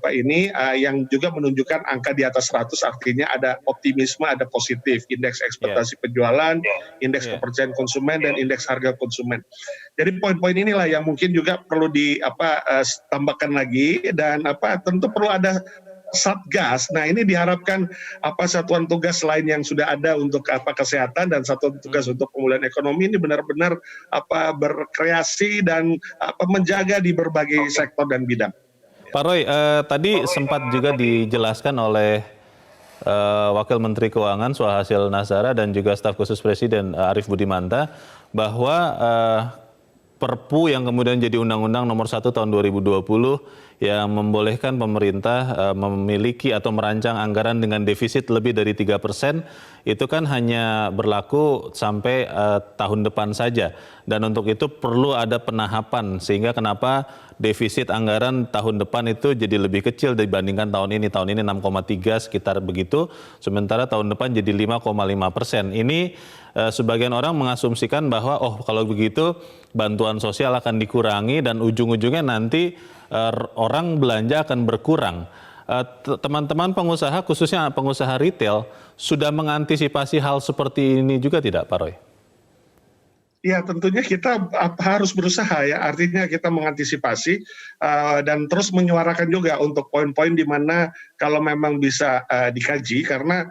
ini yang juga menunjukkan angka di atas 100, artinya ada optimisme, ada positif, indeks ekspektasi penjualan, indeks kepercayaan konsumen dan indeks harga konsumen. Jadi poin-poin inilah yang mungkin juga perlu ditambahkan lagi dan tentu perlu ada Satgas. Nah ini diharapkan satuan tugas lain yang sudah ada untuk kesehatan dan satuan tugas untuk pemulihan ekonomi ini benar-benar berkreasi dan menjaga di berbagai sektor dan bidang. Pak Roy, tadi sempat juga dijelaskan oleh Wakil Menteri Keuangan Suhasil Nazara dan juga Staf Khusus Presiden Arief Budimanta bahwa Perpu yang kemudian jadi Undang-Undang Nomor 1 Tahun 2020 yang membolehkan pemerintah memiliki atau merancang anggaran dengan defisit lebih dari 3%, itu kan hanya berlaku sampai tahun depan saja. Dan untuk itu perlu ada penahapan, sehingga kenapa defisit anggaran tahun depan itu jadi lebih kecil dibandingkan tahun ini. Tahun ini 6,3 sekitar begitu, sementara tahun depan jadi 5,5%. Ini sebagian orang mengasumsikan bahwa kalau begitu bantuan sosial akan dikurangi dan ujung-ujungnya nanti orang belanja akan berkurang. Teman-teman pengusaha, khususnya pengusaha retail, sudah mengantisipasi hal seperti ini juga tidak, Pak Roy? Ya, tentunya kita harus berusaha ya, artinya kita mengantisipasi dan terus menyuarakan juga untuk poin-poin di mana kalau memang bisa dikaji, karena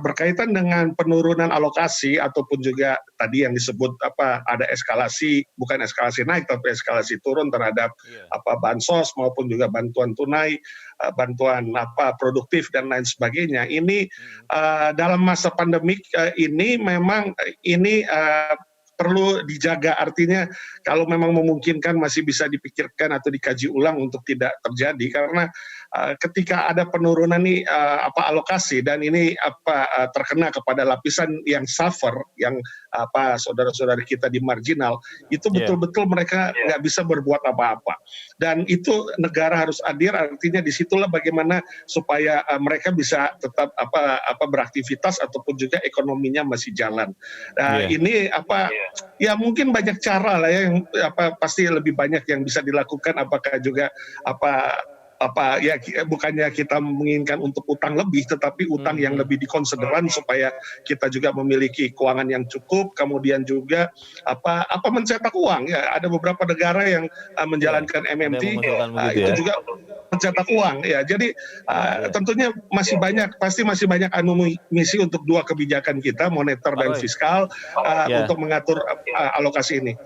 berkaitan dengan penurunan alokasi ataupun juga tadi yang disebut ada eskalasi, bukan eskalasi naik tapi eskalasi turun terhadap bansos maupun juga bantuan tunai, bantuan produktif dan lain sebagainya. Ini dalam masa pandemik ini memang ini perlu dijaga, artinya kalau memang memungkinkan masih bisa dipikirkan atau dikaji ulang untuk tidak terjadi, karena ketika ada penurunan nih alokasi dan ini terkena kepada lapisan yang suffer, yang saudara-saudari kita di marginal, itu betul-betul mereka nggak bisa berbuat apa-apa, dan itu negara harus hadir, artinya disitulah bagaimana supaya mereka bisa tetap beraktivitas ataupun juga ekonominya masih jalan. Nah ini ya mungkin banyak cara lah ya, yang pasti lebih banyak yang bisa dilakukan, apakah juga bukannya kita menginginkan untuk utang lebih, tetapi utang yang lebih dikonsideran supaya kita juga memiliki keuangan yang cukup, kemudian juga mencetak uang ya. Ada beberapa negara yang menjalankan MMT itu juga mencetak uang ya. Jadi tentunya pasti masih banyak misi untuk dua kebijakan kita, moneter dan fiskal, untuk mengatur alokasi ini.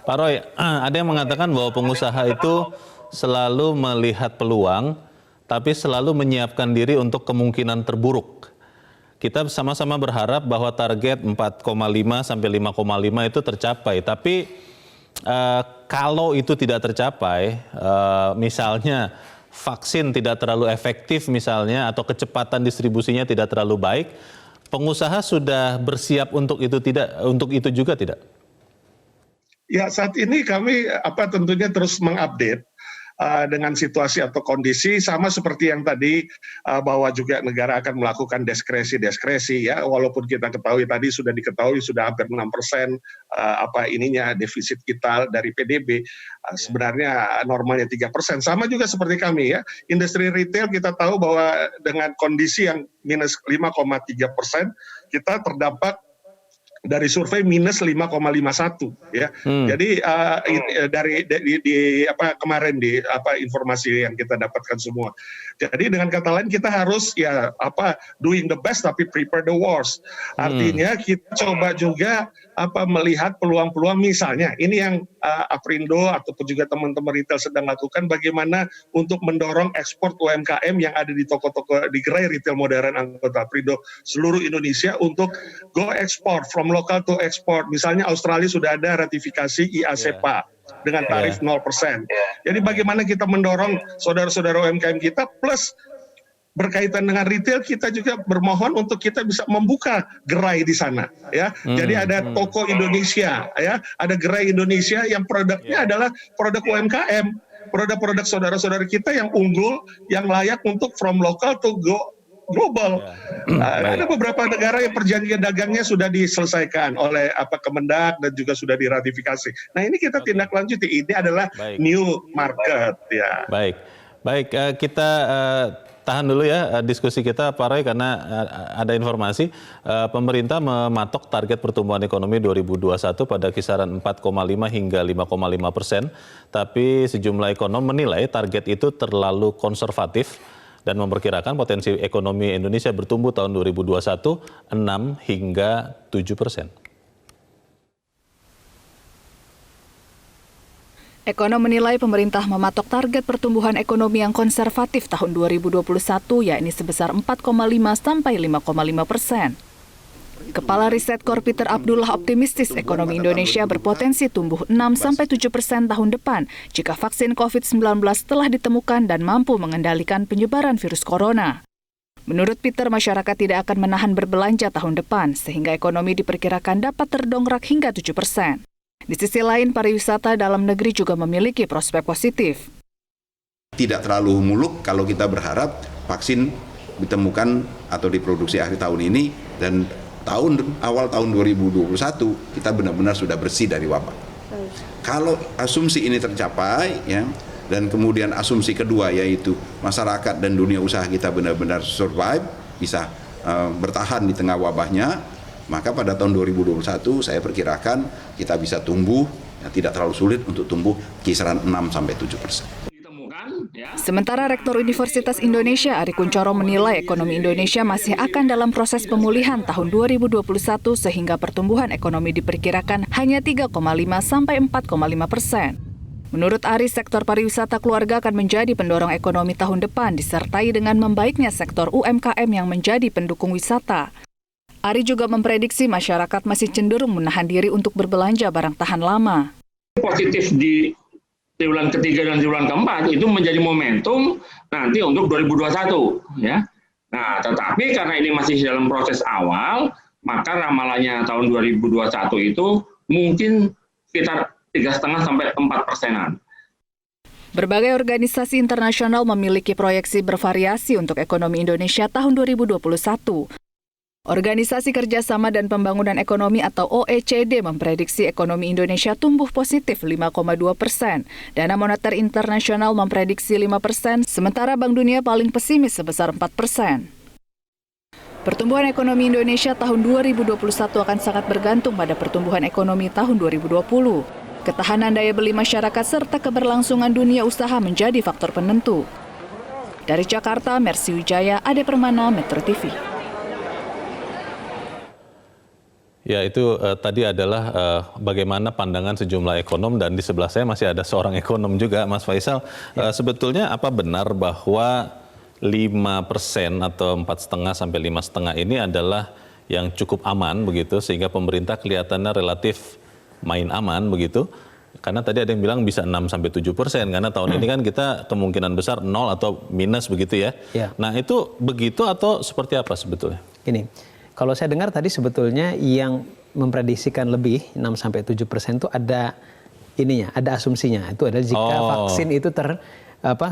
Pak Roy, ada yang mengatakan bahwa pengusaha itu selalu melihat peluang, tapi selalu menyiapkan diri untuk kemungkinan terburuk. Kita sama-sama berharap bahwa target 4,5 sampai 5,5 itu tercapai. Tapi kalau itu tidak tercapai, misalnya vaksin tidak terlalu efektif misalnya, atau kecepatan distribusinya tidak terlalu baik, pengusaha sudah bersiap untuk itu juga tidak? Ya, saat ini kami tentunya terus mengupdate dengan situasi atau kondisi, sama seperti yang tadi bahwa juga negara akan melakukan diskresi ya, walaupun kita ketahui tadi sudah hampir 6% defisit kita dari PDB, sebenarnya normalnya 3%. Sama juga seperti kami ya, industri retail kita tahu bahwa dengan kondisi yang minus 5,3%, kita terdapat dari survei minus 5,51 ya. Jadi dari kemarin di informasi yang kita dapatkan semua. Jadi dengan kata lain kita harus doing the best tapi prepare the worst. Artinya kita coba juga melihat peluang-peluang, misalnya ini yang Aprindo ataupun juga teman-teman retail sedang lakukan, bagaimana untuk mendorong ekspor UMKM yang ada di toko-toko di gerai retail modern anggota Aprindo seluruh Indonesia untuk go export, from local to export. Misalnya Australia sudah ada ratifikasi IACPA dengan tarif 0%. Jadi bagaimana kita mendorong saudara-saudara UMKM kita, plus berkaitan dengan retail kita juga bermohon untuk kita bisa membuka gerai di sana ya. Jadi ada toko Indonesia ya, ada gerai Indonesia yang produknya adalah produk UMKM, produk-produk saudara-saudara kita yang unggul, yang layak untuk from local to go global. Ada beberapa negara yang perjanjian dagangnya sudah diselesaikan oleh Kemendak dan juga sudah diratifikasi. Nah ini kita tindak lanjuti. Ini adalah new market ya. Baik, kita tahan dulu ya diskusi kita, Pak Roy, karena ada informasi pemerintah mematok target pertumbuhan ekonomi 2021 pada kisaran 4,5 hingga 5,5%. Tapi sejumlah ekonom menilai target itu terlalu konservatif dan memperkirakan potensi ekonomi Indonesia bertumbuh tahun 2021 6 hingga 7%. Ekonom menilai pemerintah mematok target pertumbuhan ekonomi yang konservatif tahun 2021, yakni sebesar 4,5 sampai 5,5%. Kepala Riset Kor Peter Abdullah optimistis ekonomi Indonesia berpotensi tumbuh 6-7% tahun depan jika vaksin COVID-19 telah ditemukan dan mampu mengendalikan penyebaran virus corona. Menurut Peter, masyarakat tidak akan menahan berbelanja tahun depan, sehingga ekonomi diperkirakan dapat terdongkrak hingga 7%. Di sisi lain, pariwisata dalam negeri juga memiliki prospek positif. Tidak terlalu muluk kalau kita berharap vaksin ditemukan atau diproduksi akhir tahun ini, dan awal tahun 2021 kita benar-benar sudah bersih dari wabah. Kalau asumsi ini tercapai, ya, dan kemudian asumsi kedua yaitu masyarakat dan dunia usaha kita benar-benar survive, bisa bertahan di tengah wabahnya, maka pada tahun 2021 saya perkirakan kita bisa tumbuh, ya, tidak terlalu sulit untuk tumbuh kisaran 6-7%. Sementara Rektor Universitas Indonesia Ari Kunchoro menilai ekonomi Indonesia masih akan dalam proses pemulihan tahun 2021 sehingga pertumbuhan ekonomi diperkirakan hanya 3,5 sampai 4,5%. Menurut Ari, sektor pariwisata keluarga akan menjadi pendorong ekonomi tahun depan disertai dengan membaiknya sektor UMKM yang menjadi pendukung wisata. Ari juga memprediksi masyarakat masih cenderung menahan diri untuk berbelanja barang tahan lama. Positif di triwulan ketiga dan triwulan keempat itu menjadi momentum nanti untuk 2021, ya. Nah, tetapi karena ini masih dalam proses awal, maka ramalannya tahun 2021 itu mungkin sekitar 3,5 sampai 4%. Berbagai organisasi internasional memiliki proyeksi bervariasi untuk ekonomi Indonesia tahun 2021. Organisasi Kerjasama dan Pembangunan Ekonomi atau OECD memprediksi ekonomi Indonesia tumbuh positif 5,2%. Dana Moneter Internasional memprediksi 5%, sementara Bank Dunia paling pesimis sebesar 4%. Pertumbuhan ekonomi Indonesia tahun 2021 akan sangat bergantung pada pertumbuhan ekonomi tahun 2020. Ketahanan daya beli masyarakat serta keberlangsungan dunia usaha menjadi faktor penentu. Dari Jakarta, Mercy Wijaya, Ade Permana, Metro TV. Ya, itu tadi adalah bagaimana pandangan sejumlah ekonom, dan di sebelah saya masih ada seorang ekonom juga, Mas Faisal. Ya. Sebetulnya apa benar bahwa 5% atau 4,5 sampai 5,5 ini adalah yang cukup aman begitu, sehingga pemerintah kelihatannya relatif main aman begitu? Karena tadi ada yang bilang bisa 6-7%, karena tahun ini kan kita kemungkinan besar 0 atau minus begitu ya. Ya. Nah, itu begitu atau seperti apa sebetulnya? Ini. Kalau saya dengar tadi sebetulnya yang memprediksikan lebih 6-7% itu ada ininya, ada asumsinya. Itu adalah jika vaksin itu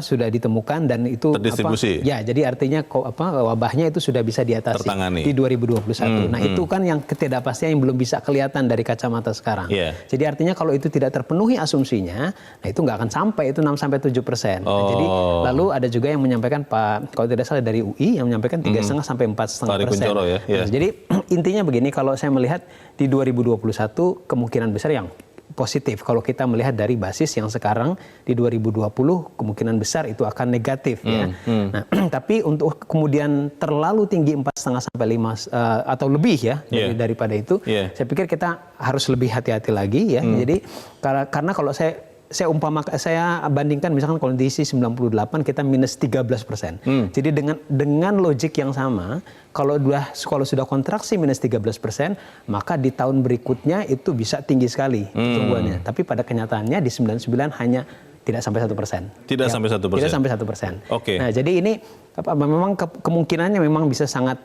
sudah ditemukan dan itu terdistribusi. Ya, jadi artinya wabahnya itu sudah bisa diatasi di 2021. Nah, itu kan yang ketidakpastian yang belum bisa kelihatan dari kacamata sekarang. Yeah. Jadi artinya kalau itu tidak terpenuhi asumsinya, nah itu nggak akan sampai itu 6-7%. Nah, jadi lalu ada juga yang menyampaikan kalau tidak salah dari UI yang menyampaikan 3,5 sampai 4,5%. Ya. Yeah. Nah, jadi intinya begini, kalau saya melihat di 2021 kemungkinan besar yang positif. Kalau kita melihat dari basis yang sekarang di 2020 kemungkinan besar itu akan negatif ya. Nah, tapi untuk kemudian terlalu tinggi 4,5 sampai 5 atau lebih ya daripada itu, saya pikir kita harus lebih hati-hati lagi ya. Jadi karena kalau saya bandingkan misalkan kondisi 98 kita minus 13%. Jadi dengan logik yang sama, kalau sudah kontraksi minus 13%, maka di tahun berikutnya itu bisa tinggi sekali pertumbuhannya. Tapi pada kenyataannya di 99 hanya tidak sampai 1%. Tidak sampai 1%. Tidak sampai 1%. Oke. Nah, jadi ini memang kemungkinannya memang bisa sangat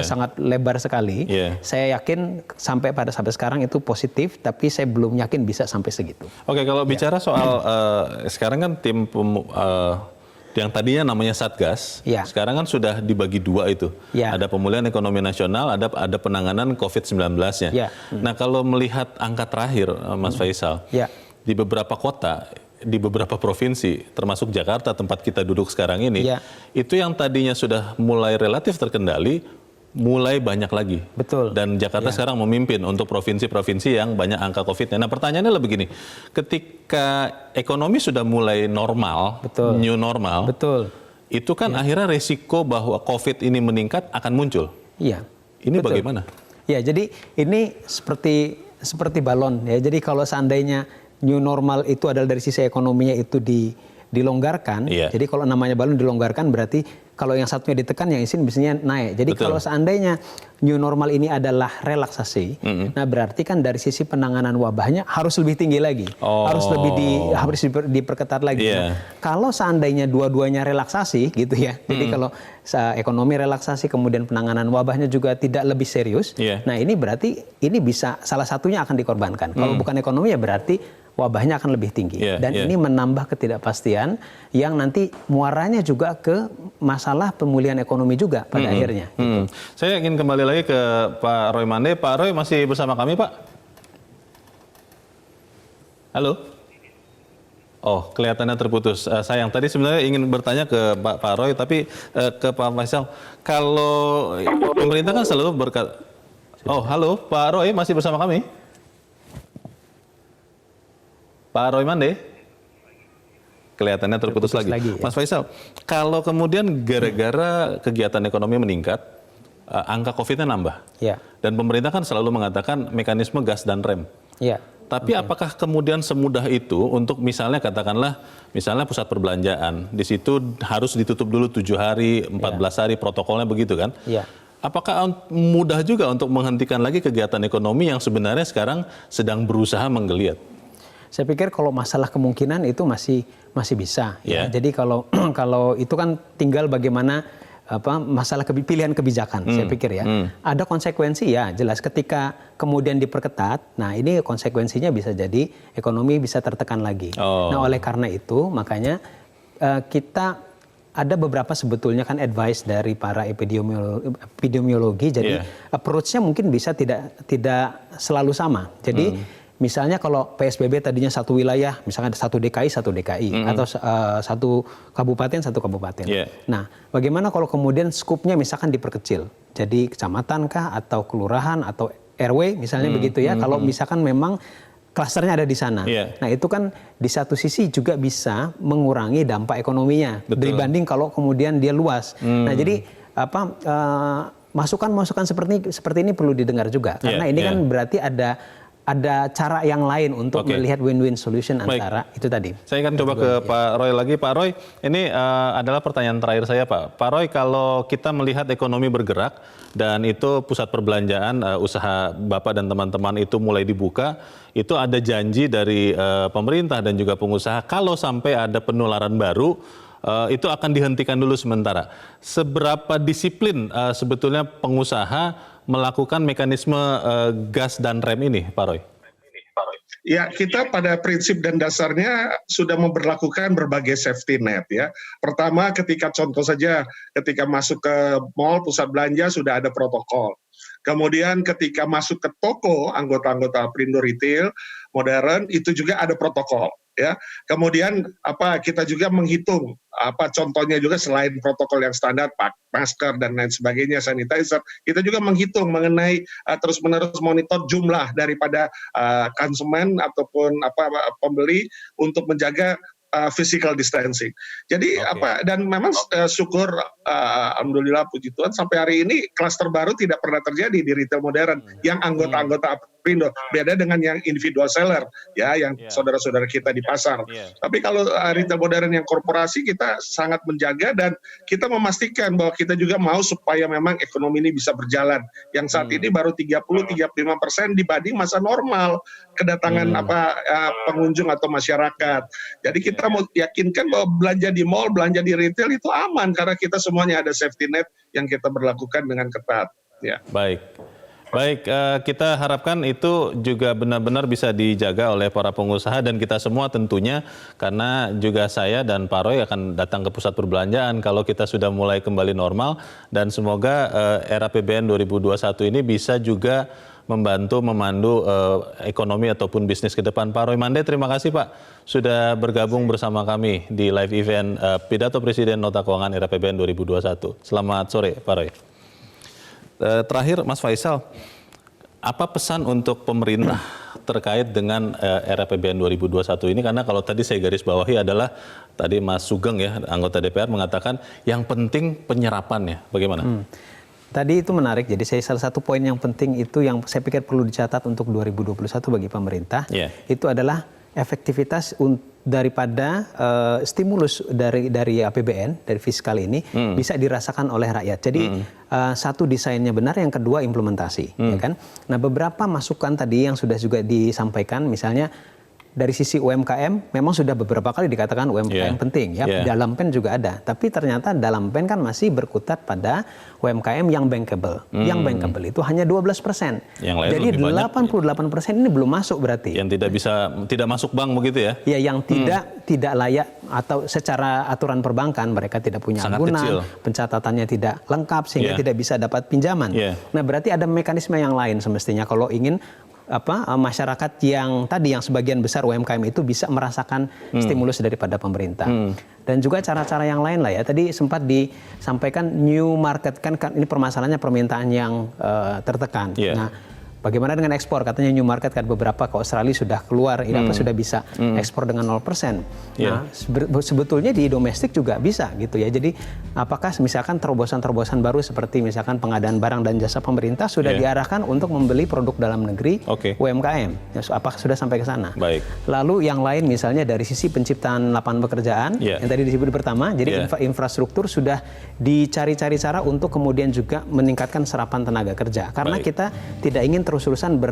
sangat lebar sekali. Saya yakin sampai sekarang itu positif, tapi saya belum yakin bisa sampai segitu. Oke, kalau bicara soal sekarang kan tim yang tadinya namanya Satgas, sekarang kan sudah dibagi dua itu. Ada pemulihan ekonomi nasional, ada penanganan COVID-19-nya. Nah, kalau melihat angka terakhir, Mas Faisal, di beberapa kota, di beberapa provinsi, termasuk Jakarta tempat kita duduk sekarang ini, itu yang tadinya sudah mulai relatif terkendali, mulai banyak lagi. Betul. Dan Jakarta sekarang memimpin untuk provinsi-provinsi yang banyak angka COVID-nya. Nah, pertanyaannya lebih begini, ketika ekonomi sudah mulai normal, new normal, itu kan akhirnya resiko bahwa COVID ini meningkat akan muncul. Iya. Ini bagaimana? Ya, jadi ini seperti balon ya. Jadi kalau seandainya new normal itu adalah dari sisi ekonominya itu dilonggarkan. Jadi kalau namanya balon dilonggarkan berarti kalau yang satunya ditekan, yang ini biasanya naik. Jadi kalau seandainya new normal ini adalah relaksasi, nah berarti kan dari sisi penanganan wabahnya harus lebih tinggi lagi, harus diperketat lagi. Nah, kalau seandainya dua-duanya relaksasi gitu ya, jadi kalau ekonomi relaksasi kemudian penanganan wabahnya juga tidak lebih serius, nah ini berarti ini bisa salah satunya akan dikorbankan. Kalau bukan ekonomi ya berarti wabahnya akan lebih tinggi. Dan ini menambah ketidakpastian yang nanti muaranya juga ke masalah pemulihan ekonomi juga pada akhirnya. Gitu. Saya ingin kembali lagi ke Pak Roy Mande. Pak Roy masih bersama kami, Pak? Halo? Oh, kelihatannya terputus. Sayang, tadi sebenarnya ingin bertanya ke Pak Roy, tapi ke Pak Faisal. Kalau pemerintah kan selalu berkata... Oh, halo, Pak Roy masih bersama kami? Pak Roy Mande, kelihatannya terputus lagi. Mas Faisal, kalau kemudian gara-gara kegiatan ekonomi meningkat, angka COVID-nya nambah, dan pemerintah kan selalu mengatakan mekanisme gas dan rem. Tapi apakah kemudian semudah itu untuk misalnya katakanlah, misalnya pusat perbelanjaan, di situ harus ditutup dulu 7 hari, 14 hari, protokolnya begitu kan? Apakah mudah juga untuk menghentikan lagi kegiatan ekonomi yang sebenarnya sekarang sedang berusaha menggeliat? Saya pikir kalau masalah kemungkinan itu masih bisa. Jadi kalau itu kan tinggal bagaimana masalah pilihan kebijakan. Saya pikir ya ada konsekuensi ya jelas ketika kemudian diperketat. Nah ini konsekuensinya bisa jadi ekonomi bisa tertekan lagi. Nah oleh karena itu makanya kita ada beberapa sebetulnya kan advice dari para epidemiologi. Jadi approach-nya mungkin bisa tidak selalu sama. Jadi misalnya kalau PSBB tadinya satu wilayah, misalnya satu DKI, atau satu kabupaten. Nah, bagaimana kalau kemudian skupnya misalkan diperkecil, jadi kecamatan kah, atau kelurahan, atau RW, misalnya begitu ya. Kalau misalkan memang klasternya ada di sana, nah itu kan di satu sisi juga bisa mengurangi dampak ekonominya dibanding kalau kemudian dia luas. Nah, jadi masukan-masukan seperti ini perlu didengar juga, karena ini kan berarti ada cara yang lain untuk melihat win-win solution antara itu tadi. Saya akan coba ke Pak Roy lagi. Pak Roy, ini adalah pertanyaan terakhir saya, Pak. Pak Roy, kalau kita melihat ekonomi bergerak dan itu pusat perbelanjaan, usaha Bapak dan teman-teman itu mulai dibuka, itu ada janji dari pemerintah dan juga pengusaha kalau sampai ada penularan baru, itu akan dihentikan dulu sementara. Seberapa disiplin sebetulnya pengusaha melakukan mekanisme gas dan rem ini, Pak Roy? Ya, kita pada prinsip dan dasarnya sudah memberlakukan berbagai safety net ya. Pertama, contoh saja ketika masuk ke mall, pusat belanja sudah ada protokol. Kemudian ketika masuk ke toko, anggota-anggota Perindo Retail modern itu juga ada protokol. Ya, kemudian kita juga menghitung contohnya juga selain protokol yang standar, masker dan lain sebagainya, sanitizer, kita juga menghitung mengenai terus-menerus monitor jumlah daripada konsumen ataupun pembeli untuk menjaga physical distancing. Jadi dan memang syukur alhamdulillah puji Tuhan sampai hari ini klaster baru tidak pernah terjadi di retail modern yang anggota-anggota Perindo, beda dengan yang individual seller ya, yang saudara-saudara kita di pasar. Tapi kalau retail modern yang korporasi kita sangat menjaga dan kita memastikan bahwa kita juga mau supaya memang ekonomi ini bisa berjalan. Yang saat ini baru 30-35% dibanding masa normal kedatangan pengunjung atau masyarakat. Jadi kita mau yakinkan bahwa belanja di mall, belanja di retail itu aman karena kita semuanya ada safety net yang kita berlakukan dengan ketat. Ya. Baik, kita harapkan itu juga benar-benar bisa dijaga oleh para pengusaha dan kita semua tentunya, karena juga saya dan Pak Roy akan datang ke pusat perbelanjaan kalau kita sudah mulai kembali normal, dan semoga era PBN 2021 ini bisa juga membantu memandu ekonomi ataupun bisnis ke depan. Pak Roy Mande, terima kasih Pak sudah bergabung bersama kami di live event Pidato Presiden Nota Keuangan Era PBN 2021. Selamat sore Pak Roy. Terakhir Mas Faisal, apa pesan untuk pemerintah terkait dengan era PBN 2021 ini? Karena kalau tadi saya garis bawahi adalah tadi Mas Sugeng ya, anggota DPR mengatakan yang penting penyerapannya. Bagaimana? Tadi itu menarik, jadi salah satu poin yang penting itu yang saya pikir perlu dicatat untuk 2021 bagi pemerintah, itu adalah efektivitas daripada stimulus dari APBN, dari fiskal ini bisa dirasakan oleh rakyat. Jadi satu, desainnya benar, yang kedua implementasi, ya kan? Nah, beberapa masukan tadi yang sudah juga disampaikan, misalnya dari sisi UMKM memang sudah beberapa kali dikatakan UMKM penting ya. Dalam PEN juga ada, tapi ternyata dalam PEN kan masih berkutat pada UMKM yang bankable. Yang bankable itu hanya 12%. Jadi 88% ini belum masuk berarti. Yang tidak masuk bank begitu ya? Ya, yang tidak layak atau secara aturan perbankan mereka tidak punya agunan, pencatatannya tidak lengkap sehingga tidak bisa dapat pinjaman. Nah, berarti ada mekanisme yang lain semestinya kalau ingin masyarakat yang tadi yang sebagian besar UMKM itu bisa merasakan stimulus daripada pemerintah. Dan juga cara-cara yang lain lah ya. Tadi sempat disampaikan new market, kan ini permasalahannya permintaan yang tertekan. Nah, bagaimana dengan ekspor? Katanya new market kan beberapa ke Australia sudah keluar, sudah bisa ekspor dengan 0%. Nah, sebetulnya di domestik juga bisa gitu ya. Jadi apakah misalkan terobosan-terobosan baru seperti misalkan pengadaan barang dan jasa pemerintah sudah diarahkan untuk membeli produk dalam negeri UMKM? Ya, apakah sudah sampai ke sana? Baik. Lalu yang lain misalnya dari sisi penciptaan lapangan pekerjaan yang tadi disebut pertama, jadi infrastruktur sudah dicari-cari cara untuk kemudian juga meningkatkan serapan tenaga kerja. Karena kita tidak ingin terus-terusan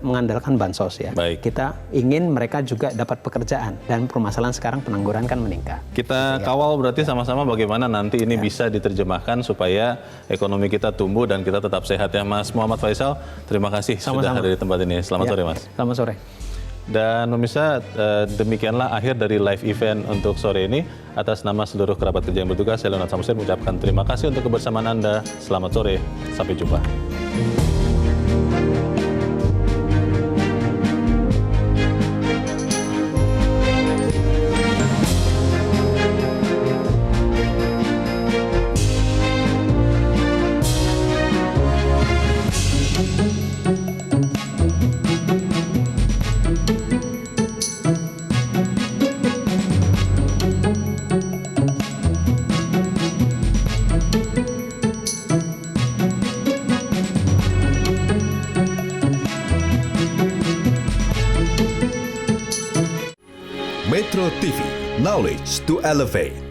mengandalkan bansos ya. Kita ingin mereka juga dapat pekerjaan dan permasalahan sekarang pengangguran kan meningkat. Kita kawal berarti sama-sama bagaimana nanti ini bisa diterjemahkan supaya ekonomi kita tumbuh dan kita tetap sehat ya. Mas Muhammad Faisal, terima kasih sudah hadir di tempat ini. Selamat sore Mas. Selamat sore. Dan pemirsa, demikianlah akhir dari live event untuk sore ini. Atas nama seluruh kerabat kerja yang bertugas, saya Leonard Samsudin mengucapkan terima kasih untuk kebersamaan Anda. Selamat sore, sampai jumpa. Metro TV, knowledge to elevate.